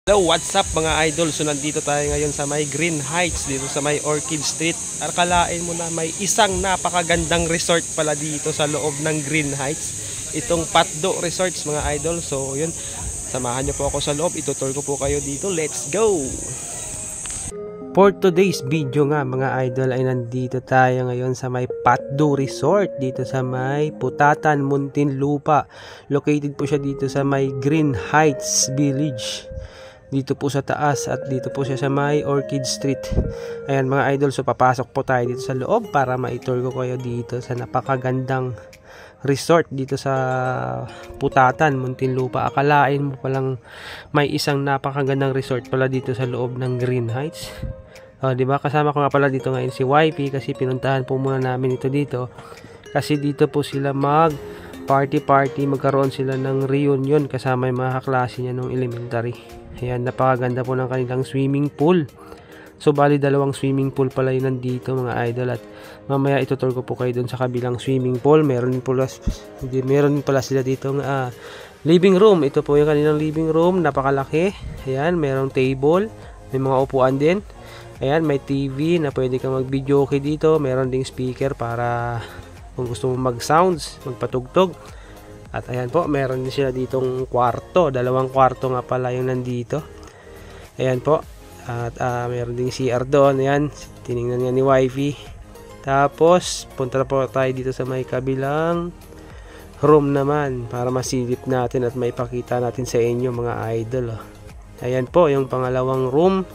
Hello, what's up mga idol? So nandito tayo ngayon sa may Green Heights, dito sa may Orchid Street. Akalain mo na may isang napakagandang resort pala dito sa loob ng Green Heights. Itong Patdo Resorts mga idol. So yun, samahan nyo po ako sa loob. Itutur ko po kayo dito. Let's go! For today's video nga mga idol ay nandito tayo ngayon sa may Patdo Resort dito sa may Putatan, Muntinlupa. Located po siya dito sa may Green Heights Village. Dito po sa taas at dito po siya sa may Orchid Street. Ayan mga idol, so papasok po tayo dito sa loob para ma-tour ko kayo dito sa napakagandang resort dito sa Putatan, Muntinlupa. Akalain mo palang may isang napakagandang resort pala dito sa loob ng Green Heights. Diba? Kasama ko nga pala dito ngayon si YP kasi pinuntahan po muna namin ito dito. Kasi dito po sila party, magkaroon sila ng reunion kasama yung mga kaklase niya nung elementary. Ayan, napakaganda po ng kanilang swimming pool. So bali dalawang swimming pool pala yun nandito mga idol, at mamaya itutur ko po kayo dun sa kabilang swimming pool. Meron pala sila dito living room. Ito po yung kanilang living room, napakalaki. Ayan, merong table, may mga upuan din. Ayan, may TV na pwede kang mag-video okay dito. Meron ding speaker para kung gusto mo mag-sounds, magpatugtog. At ayan po, meron din sila ditong kwarto. Dalawang kwarto nga pala yung nandito. Ayan po. At meron ding CR doon. Ayan, tinignan niya ni Wifey. Tapos, punta na po tayo dito sa may kabilang room naman para masilip natin at maipakita natin sa inyo mga idol. Ayan po, yung pangalawang room.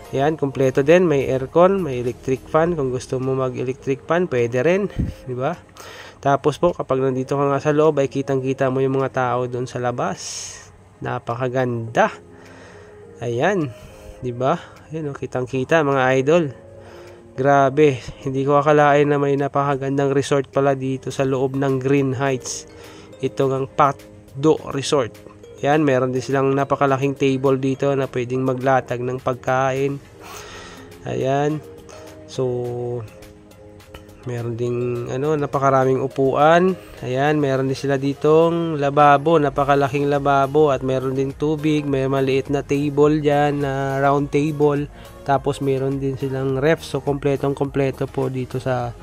Ayan, kompleto din. May aircon, may electric fan. Kung gusto mo mag-electric fan, pwede rin. Diba? Tapos po, kapag nandito ka nga sa loob, ay kitang-kita mo yung mga tao doon sa labas. Napakaganda. Ayan. Diba? Ayan, kitang-kita mga idol. Grabe. Hindi ko akalain na may napakagandang resort pala dito sa loob ng Green Heights. Ito ang Patdo Resort. Ayan, meron din silang napakalaking table dito na pwedeng maglatag ng pagkain. Ayan. So, meron ding napakaraming upuan. Ayan, meron din sila ditong lababo, napakalaking lababo, at meron ding tubig, may maliit na table diyan, na round table. Tapos meron din silang ref. So kompletong-kompleto po dito sa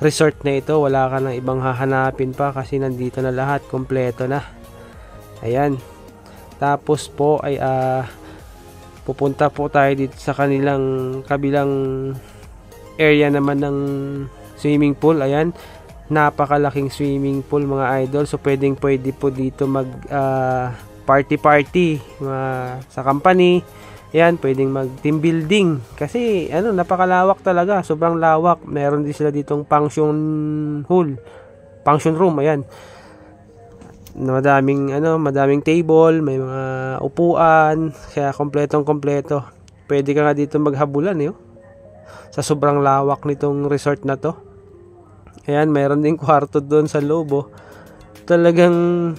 resort na ito. Wala ka nang ibang hahanapin pa kasi nandito na lahat, kompleto na. Ayan. Tapos po ay pupunta po tayo dito sa kanilang kabilang area naman ng swimming pool. Ayan, napakalaking swimming pool mga idol. So pwede po dito mag party sa company. Ayan, pwedeng mag team building kasi napakalawak talaga, sobrang lawak. Meron din sila ditong function room. Ayan, madaming table, may mga upuan, kaya kompleto. Pwede ka nga dito maghabulan sa sobrang lawak nitong resort na to. Ayan, mayroon din kwarto doon sa loob. Talagang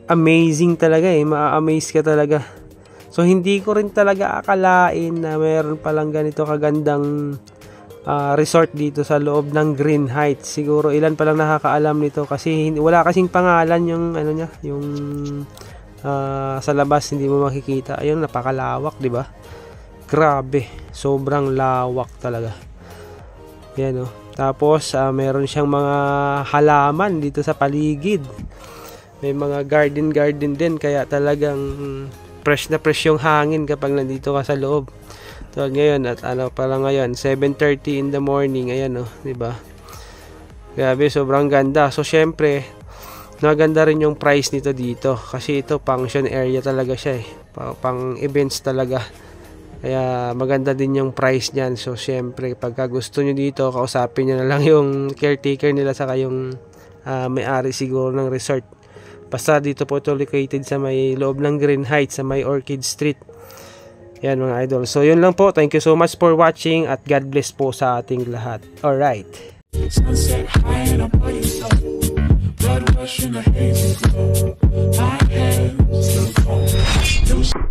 amazing talaga ma-amaze ka talaga. So hindi ko rin talaga akalain na mayroon palang ganito kagandang resort dito sa loob ng Green Heights. Siguro ilan pa lang nakakaalam nito kasi wala kasing pangalan yung yung sa labas hindi mo makikita. Ayun, napakalawak, 'di ba? Grabe, sobrang lawak talaga. Yan Tapos meron siyang mga halaman dito sa paligid. May mga garden din, kaya talagang fresh na fresh yung hangin kapag nandito ka sa loob. So ngayon at pala ngayon 7:30 in the morning. Ayan 'di ba? Grabe, sobrang ganda. So syempre, maganda rin yung price nito dito kasi ito function area talaga siya pang events talaga. Kaya maganda din yung price niyan. So syempre, pagka gusto niyo dito, kausapin niyo na lang yung caretaker nila saka yung may-ari siguro ng resort. Basta dito po ito located sa may loob ng Green Heights sa may Orchid Street. Yan mga idol. So yun lang po. Thank you so much for watching at God bless po sa ating lahat. Alright. Sunset high and I'm putting so blood rush in a hazy glow. My hands still cold.